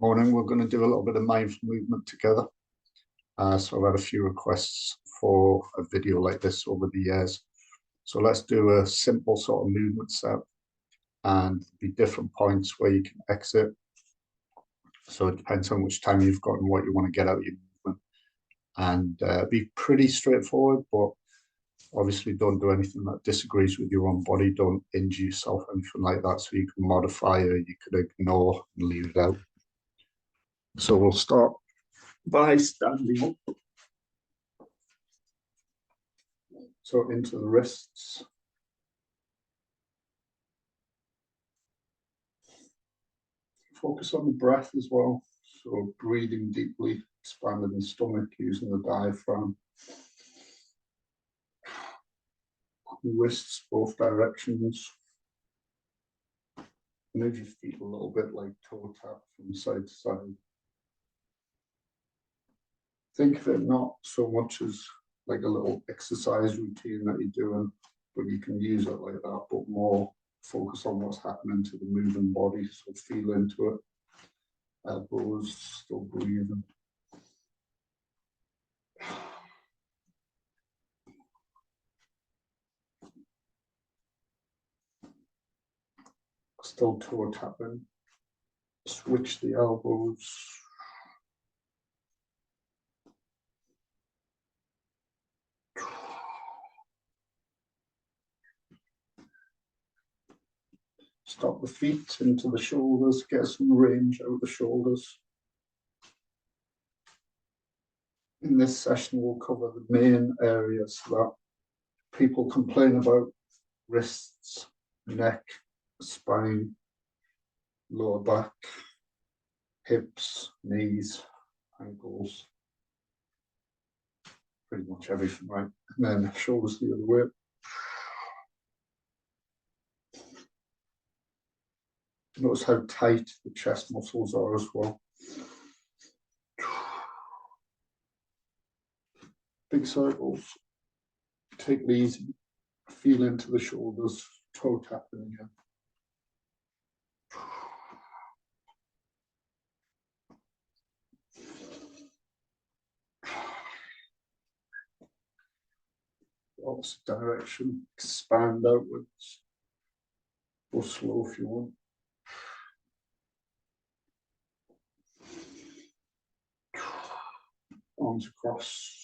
Morning. We're going to do a little bit of mindful movement together. So I've had a few requests for a video like this over the years. So let's do a simple sort of movement set, and be different points where you can exit. So it depends on which time you've got and what you want to get out of your movement. And be pretty straightforward, but obviously don't do anything that disagrees with your own body. Don't injure yourself, anything like that. So you can modify, or you could ignore and leave it out. So we'll start by standing up. So into the wrists. Focus on the breath as well. So breathing deeply, expanding the stomach, using the diaphragm. Wrists both directions. Move your feet a little bit, like toe tap from side to side. Think of it not so much as like a little exercise routine that you're doing, but you can use it like that, but more focus on what's happening to the moving body. So feel into it. Elbows, still breathing. Still toe tapping. Switch the elbows. Stop the feet into the shoulders, get some range out the shoulders. In this session, we'll cover the main areas that people complain about: wrists, neck, spine, lower back, hips, knees, ankles, pretty much everything, right? And then shoulders the other way. Notice how tight the chest muscles are as well. Big circles. Take it easy. Feel into the shoulders, toe tapping again. Opposite direction, expand outwards. Go slow if you want. Arms across.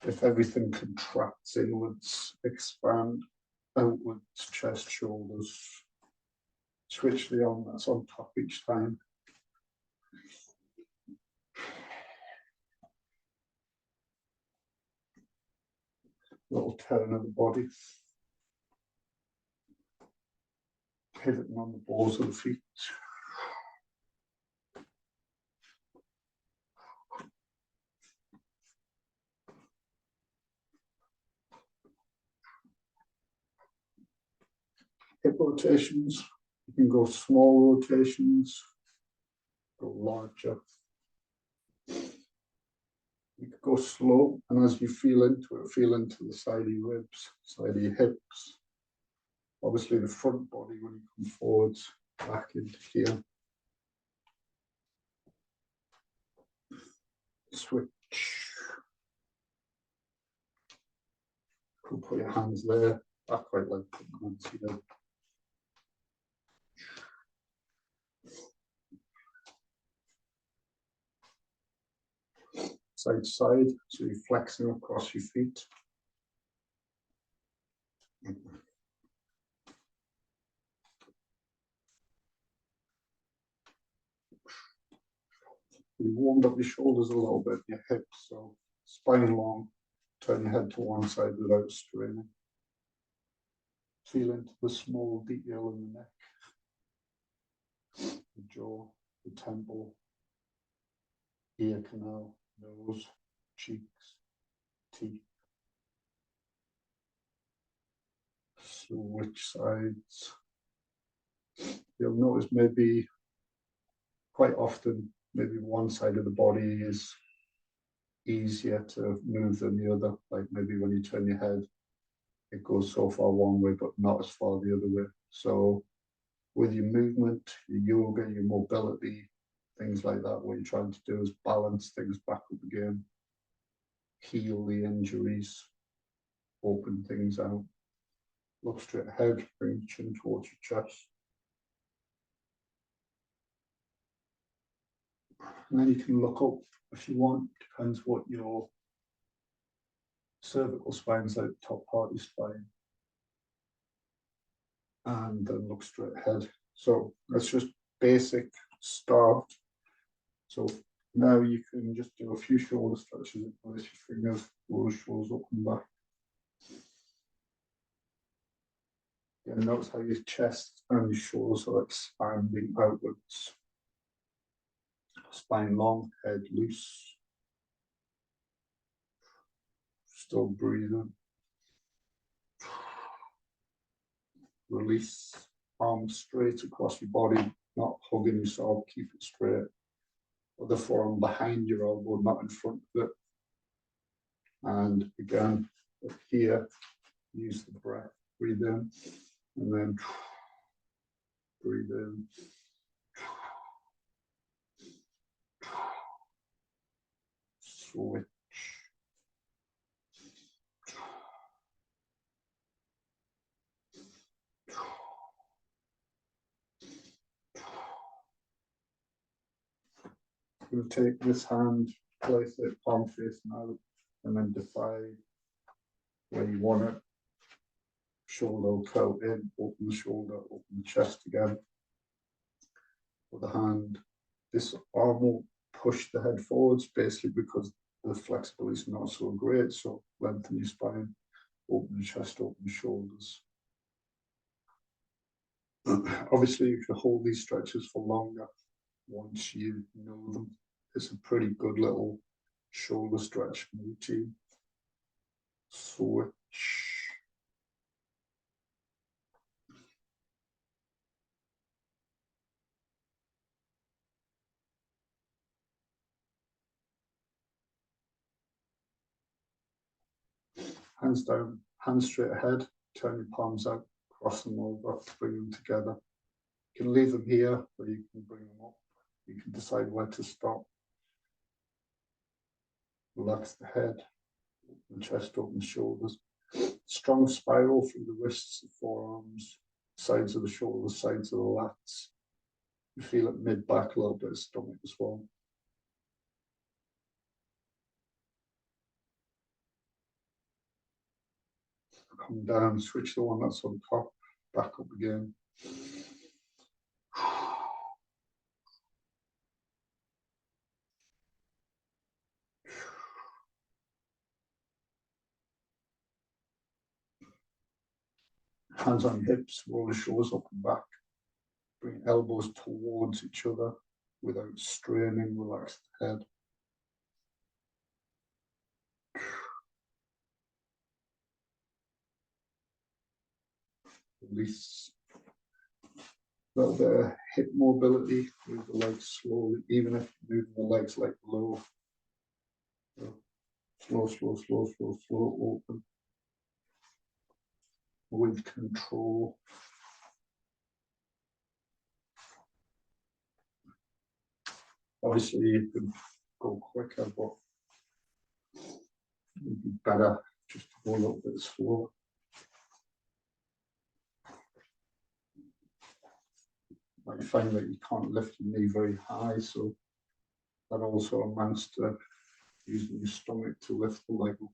If everything contracts inwards, expand outwards, chest, shoulders. Switch the arm that's on top each time. Little turn of the body. Pivoting on the balls of the feet. Hip rotations. You can go small rotations, go larger. You could go slow, and as you feel into it, feel into the side of your ribs, side of your hips. Obviously the front body when you come forwards, back into here. Switch. You can put your hands there. I quite like putting hands here. Side to side, so you're flexing across your feet. You warmed up your shoulders a little bit, your hips, so spine long, turn your head to one side without straining. Feel into the small detail in the neck, the jaw, the temple, ear canal, nose, cheeks, teeth. Switch sides. You'll notice maybe quite often, maybe one side of the body is easier to move than the other. Like maybe when you turn your head, it goes so far one way, but not as far the other way. So with your movement, your yoga, your mobility, things like that. What you're trying to do is balance things back up again, heal the injuries, open things out. Look straight ahead, bring your chin towards your chest. And then you can look up if you want, depends what your cervical spine is, like the top part of your spine. And then look straight ahead. So that's just basic start. So now you can just do a few shoulder stretches, place your fingers, roll the shoulders up and back. And notice how your chest and your shoulders are expanding outwards. Spine long, head loose. Still breathing. Release. Arms straight across your body, not hugging yourself, keep it straight. Other forearm behind your elbow, not in front of it. And again, up here, use the breath. Breathe in, and then breathe in. Switch. I'm going to take this hand, place it palm facing out, and then decide where you want it. Shoulder will curl in, open the shoulder, open the chest again. With the hand, this arm will push the head forwards, basically because the flexibility is not so great. So lengthen your spine, open the chest, open the shoulders. Obviously, you can hold these stretches for longer once you know them. It's a pretty good little shoulder stretch routine. Switch. Hands down, hands straight ahead, turn your palms out, cross them over, bring them together. You can leave them here, or you can bring them up. You can decide where to stop. Relax the head, open the chest, open the shoulders. Strong spiral through the wrists, the forearms, sides of the shoulders, sides of the lats. You feel it mid-back, a little bit of stomach as well. Come down, switch the one that's on top, back up again. Hands on hips, roll the shoulders up and back. Bring elbows towards each other without straining, relax the head. Release. A little bit of hip mobility, move the legs slowly, even if you move the legs like low. So slow, slow, slow, slow, slow, open. With control. Obviously, you can go quicker, but it'd be better just to go a little bit slower. You find that you can't lift your knee very high, so that also amounts to using your stomach to lift the leg up.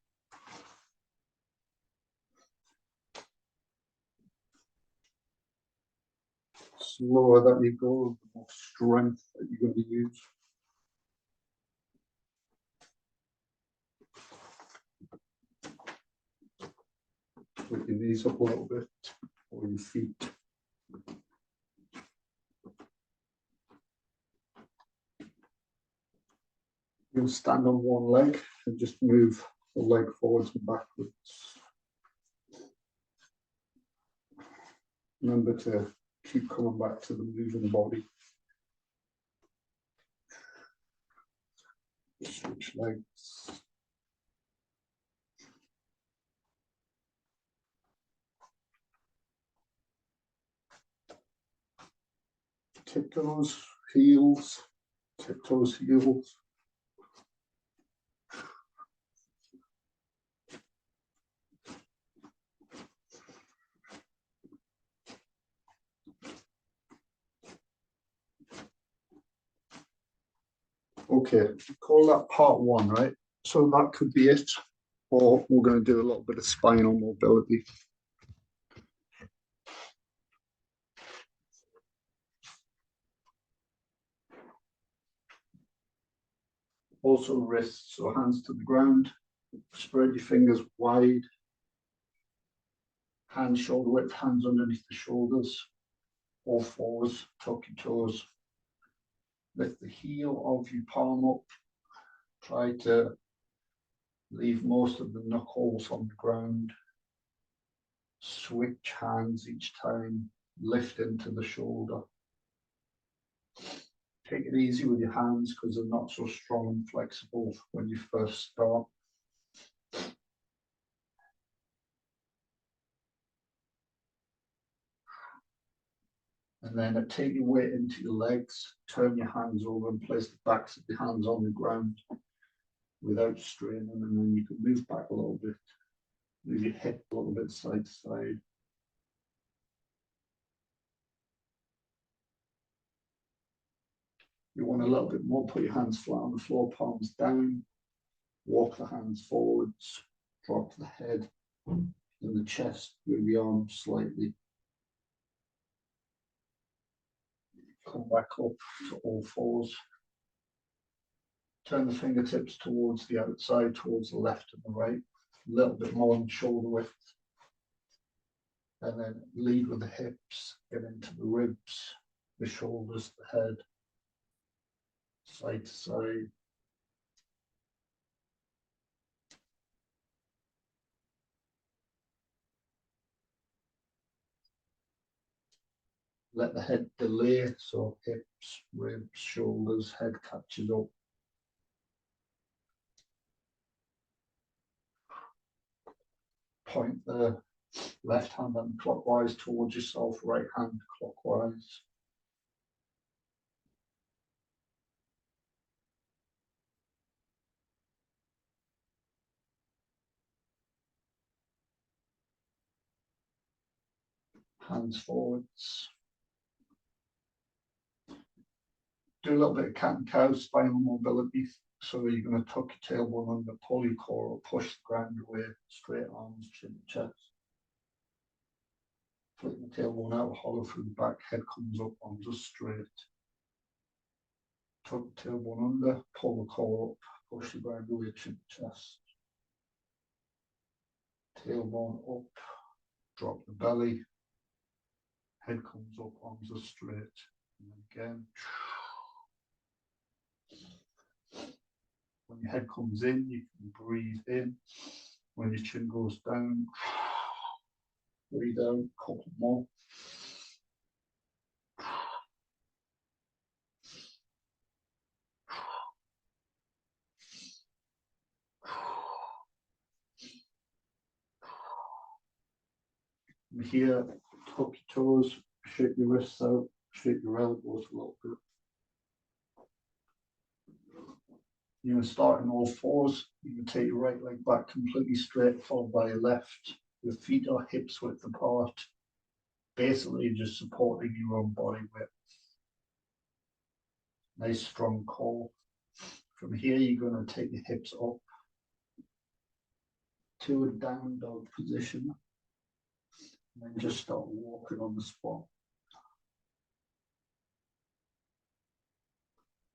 Slower that you go, the more strength that you're going to use. Put your knees up a little bit, or your feet. You'll stand on one leg and just move the leg forwards and backwards. Remember to keep coming back to the moving body. Switch legs. tiptoes, heels, tiptoes, heels. Okay, call that part one, right? So that could be it, or we're going to do a little bit of spinal mobility. Also wrists, so hands to the ground, spread your fingers wide, hands shoulder width, hands underneath the shoulders, all fours, tuck your toes. Lift the heel of your palm up, try to leave most of the knuckles on the ground. Switch hands each time, lift into the shoulder. Take it easy with your hands because they're not so strong and flexible when you first start. And then take your weight into your legs, turn your hands over and place the backs of your hands on the ground without straining, and then you can move back a little bit, move your hip a little bit side to side. You want a little bit more, put your hands flat on the floor, palms down, walk the hands forwards, drop the head and the chest, move the arms slightly. Come back up to all fours. Turn the fingertips towards the outside, towards the left and the right, a little bit more on shoulder width. And then lead with the hips, get into the ribs, the shoulders, the head, side to side. Let the head delay, so hips, ribs, shoulders, head catches up. Point the left hand clockwise towards yourself, right hand clockwise. Hands forwards. Do a little bit of cat and cow spinal mobility. So you're going to tuck your tailbone under, pull your core up, push the ground away, straight arms, chin to chest. Flick the tailbone out, hollow through the back, head comes up, arms are straight. Tuck the tailbone under, pull the core up, push the ground away, chin to chest. Tailbone up, drop the belly, head comes up, arms are straight. And again. When your head comes in, you can breathe in. When your chin goes down, breathe out, a couple more. From here, tuck your toes, shake your wrists out, shake your elbows a little bit. You're going to start in all fours. You can take your right leg back completely straight, followed by your left. Your feet are hips width apart. Basically, just supporting your own body weight. Nice strong core. From here, you're going to take your hips up to a down dog position. And then just start walking on the spot.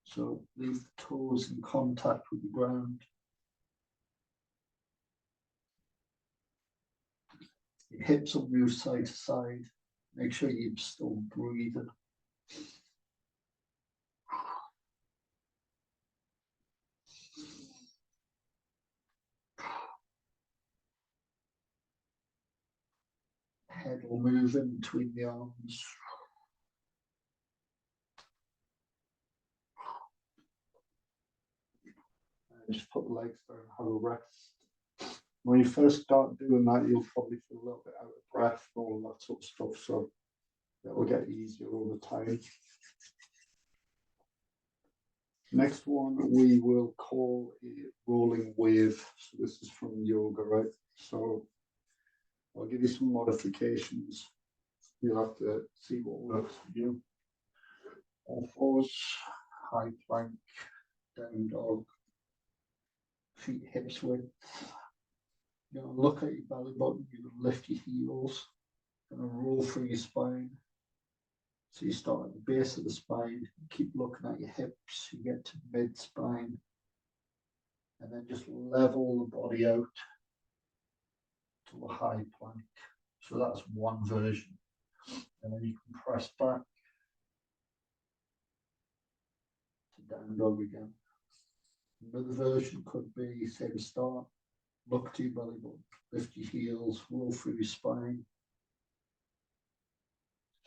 So leave the toes in contact with the ground. Your hips will move side to side. Make sure you're still breathing. Head will move in between the arms. And just put the legs down and have a rest. When you first start doing that, you'll probably feel a little bit out of breath and all that sort of stuff. So it will get easier over time. Next one we will call a rolling wave. So this is from yoga, right? So I'll give you some modifications. You'll have to see what works for you. All fours, high plank, down dog, feet hips width. You're going to look at your belly button, you're going to lift your heels, you're going to roll through your spine. So you start at the base of the spine, keep looking at your hips, you get to mid-spine, and then just level the body out to a high plank. So that's one version. And then you can press back to down dog again. Another version could be same start, look to your belly button, lift your heels, roll through your spine.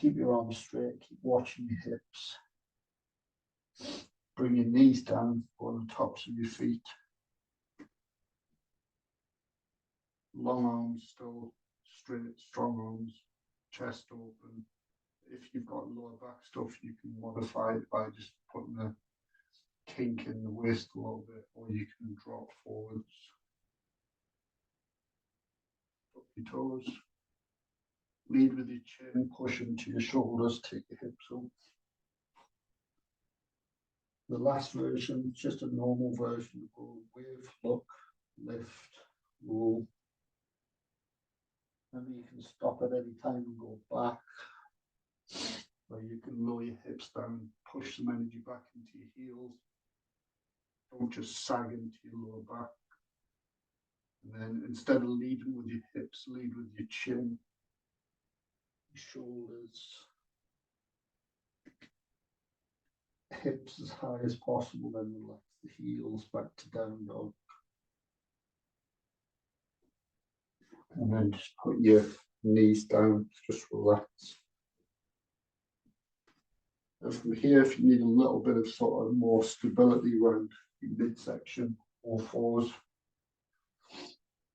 Keep your arms straight, keep watching your hips. Bring your knees down on the tops of your feet. Long arms still, straight, strong arms, chest open. If you've got lower back stuff, you can modify it by just putting a kink in the waist a little bit, or you can drop forwards. Up your toes. Lead with your chin, push into your shoulders, take your hips up. The last version, just a normal version, go wave, look, lift, roll. And you can stop at any time and go back. Or you can lower your hips down, push some energy back into your heels. Don't just sag into your lower back. And then instead of leading with your hips, lead with your chin, your shoulders, hips as high as possible, then relax the heels back to down dog. And then just put your knees down, just relax. And from here, if you need a little bit of sort of more stability around your midsection, all fours,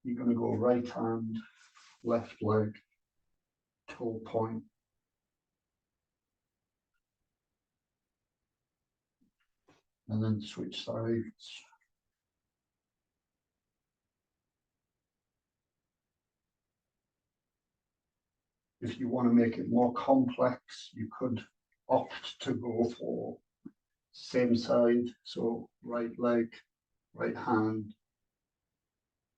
you're going to go right hand, left leg, toe point. And then switch sides. If you want to make it more complex, you could opt to go for same side, so right leg, right hand.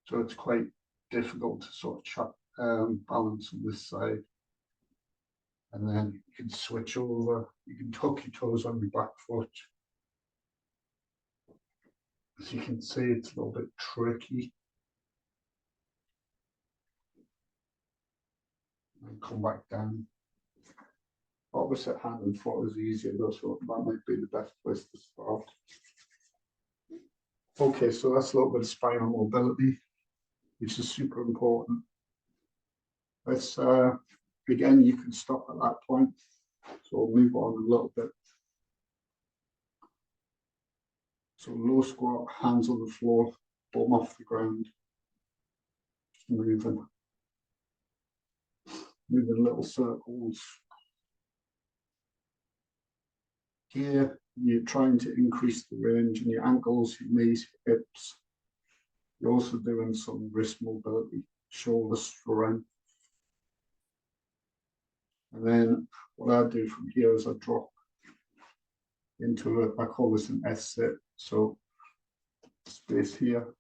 So it's quite difficult to sort of balance on this side. And then you can switch over, you can tuck your toes on your back foot. As you can see, it's a little bit tricky. And come back down. Opposite hand and foot is easier though, so that might be the best place to start. Okay, so that's a little bit of spinal mobility, which is super important. Let's again, you can stop at that point. So we'll move on a little bit. So low squat, hands on the floor, bum off the ground. Just moving little circles. Here, you're trying to increase the range in your ankles, your knees, your hips. You're also doing some wrist mobility, shoulder strength. And then what I do from here is I drop into I call this an S sit. So space here.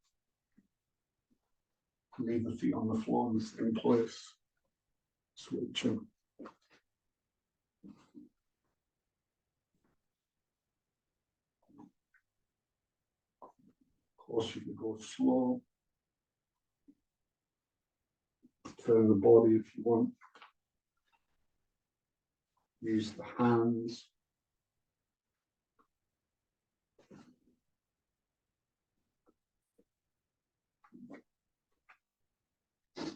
Leave the feet on the floor in the same place. Switching. Of course, you can go slow. Turn the body if you want. Use the hands.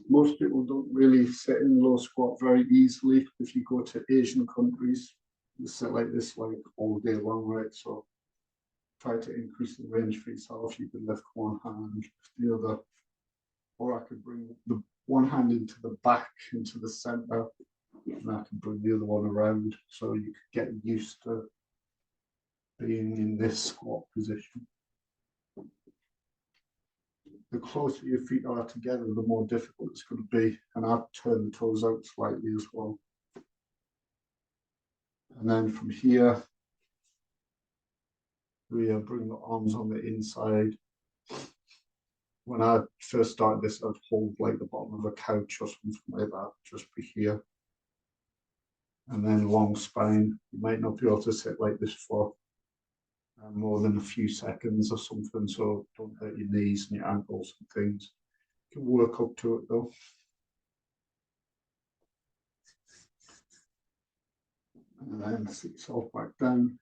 Most people don't really sit in low squat very easily. If you go to Asian countries, you sit like this like all day long, right? So try to increase the range for yourself. You can lift one hand, lift the other, or I could bring the one hand into the back, into the center, and I can bring the other one around. So you could get used to being in this squat position. The closer your feet are together, the more difficult it's going to be. And I've turned the toes out slightly as well. And then from here, we bring the arms on the inside. When I first started this, I'd hold like the bottom of a couch or something like that, just be here. And then long spine. You might not be able to sit like this for more than a few seconds or something, so don't hurt your knees and your ankles and things. You can work up to it though. And then sit yourself back down.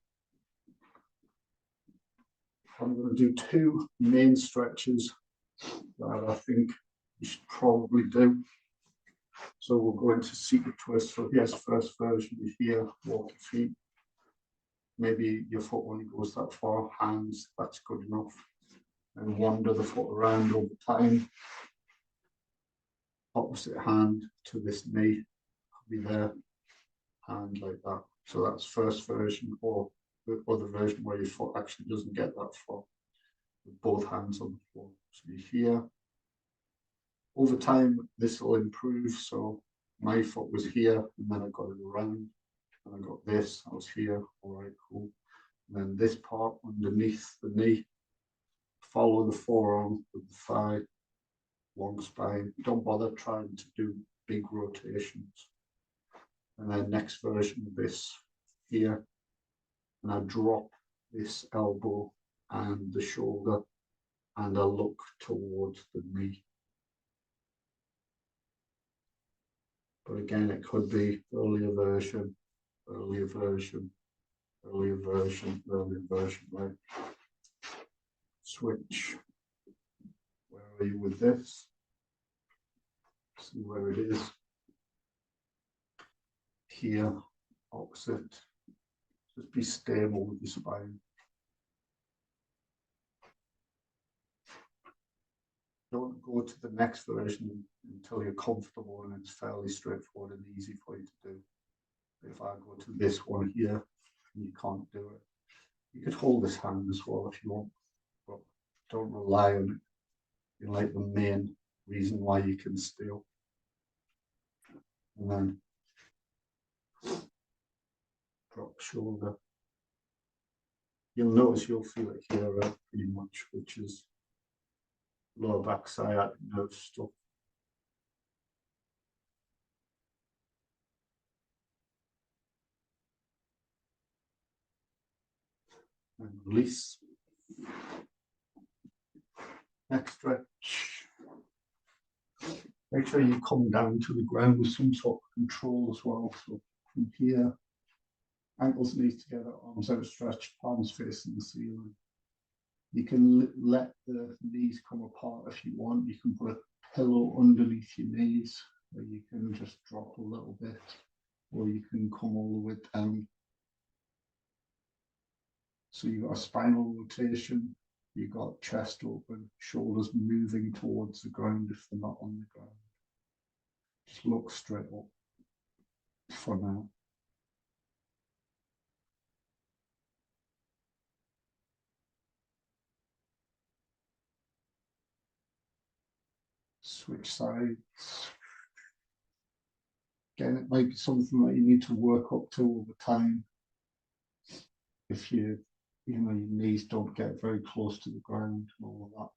I'm going to do two main stretches that I think you should probably do. So we'll go into seated twist. So here's first version. Here, walk your feet. Maybe your foot only goes that far. Hands, that's good enough. And wander the foot around over time. Opposite hand to this knee. Be there. Hand like that. So that's first version, or the other version where your foot actually doesn't get that far. With both hands on the floor. So you're here. Over time, this will improve. So my foot was here, and then I got it around, and I got this. I was here. All right, cool. And then this part underneath the knee. Follow the forearm with the thigh. Long spine. Don't bother trying to do big rotations. And then next version of this here, and I drop this elbow and the shoulder, and I look towards the knee. But again, it could be earlier version, earlier version, earlier version, earlier version, right? Switch. Where are you with this? See where it is. Here, opposite. Just be stable with your spine. Don't go to the next version until you're comfortable and it's fairly straightforward and easy for you to do. If I go to this one here, you can't do it. You could hold this hand as well if you want, but don't rely on it. You're like the main reason why you can steal. And then drop shoulder. You'll notice you'll feel it here pretty much, which is lower back sciatic nerve stuff. And release. Next stretch. Make sure you come down to the ground with some sort of control as well. So from here, ankles, knees together, arms outstretched, palms facing the ceiling. You can let the knees come apart if you want. You can put a pillow underneath your knees, or you can just drop a little bit, or you can come all the way down. So you've got a spinal rotation, you've got chest open, shoulders moving towards the ground if they're not on the ground. Just look straight up for now. Switch sides. Again, it might be something that you need to work up to over time. If your knees don't get very close to the ground and all of that.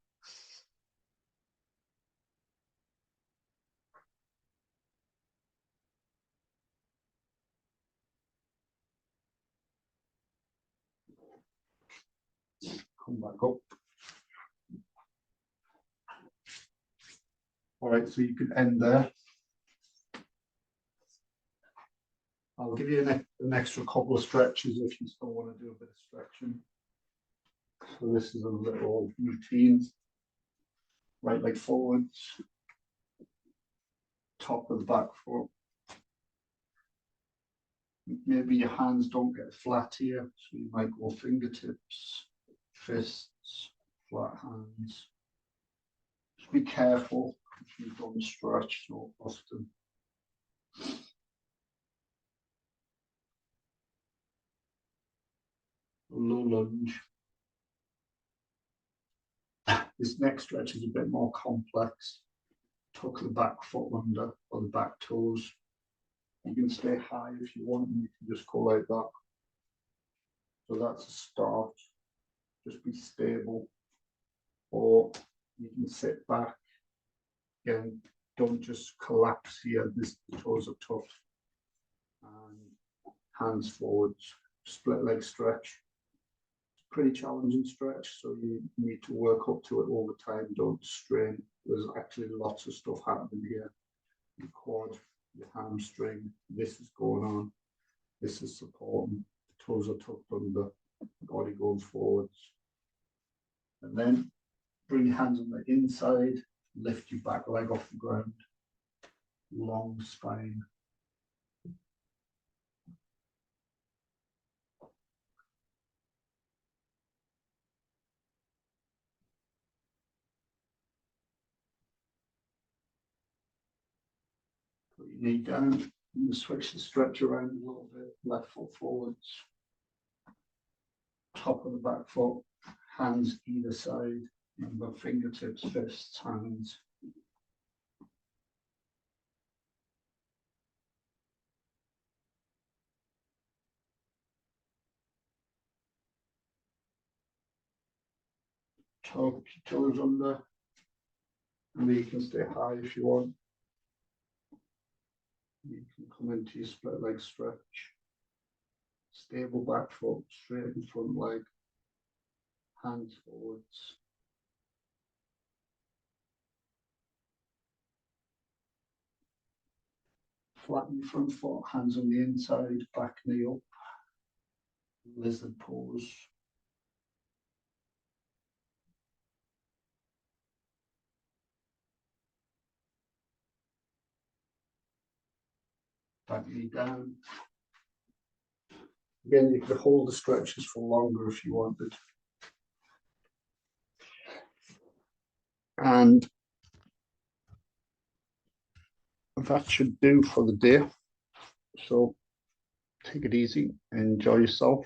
Come back up. All right, so you can end there. I'll give you an extra couple of stretches if you still want to do a bit of stretching. So this is a little routine. Right leg forwards, top of the back foot. Maybe your hands don't get flat here, so you might go fingertips, fists, flat hands. Just be careful if you don't stretch so often. low lunge. This next stretch is a bit more complex. Tuck the back foot under or the back toes. You can stay high if you want, and you can just go like that. So that's a start. Just be stable. Or you can sit back. Again, don't just collapse here. The toes are tucked. And hands forwards. Split leg stretch. Pretty challenging stretch, so you need to work up to it all the time. Don't strain. There's actually lots of stuff happening here. Your quad, your hamstring, this is going on, this is supporting, the toes are tucked under, the body goes forwards. And then bring your hands on the inside, lift your back leg off the ground, long spine. Put your knee down, and switch the stretch around a little bit, left foot forwards, top of the back foot, hands either side, remember fingertips, fists, hands. Tuck your toes under, and you can stay high if you want. You can come into your split leg stretch. Stable back foot, straighten front leg, hands forwards. Flatten your front foot, hands on the inside, back knee up. Lizard pose. Back knee down. Again, you could hold the stretches for longer if you wanted. And that should do for the day. So take it easy, enjoy yourself.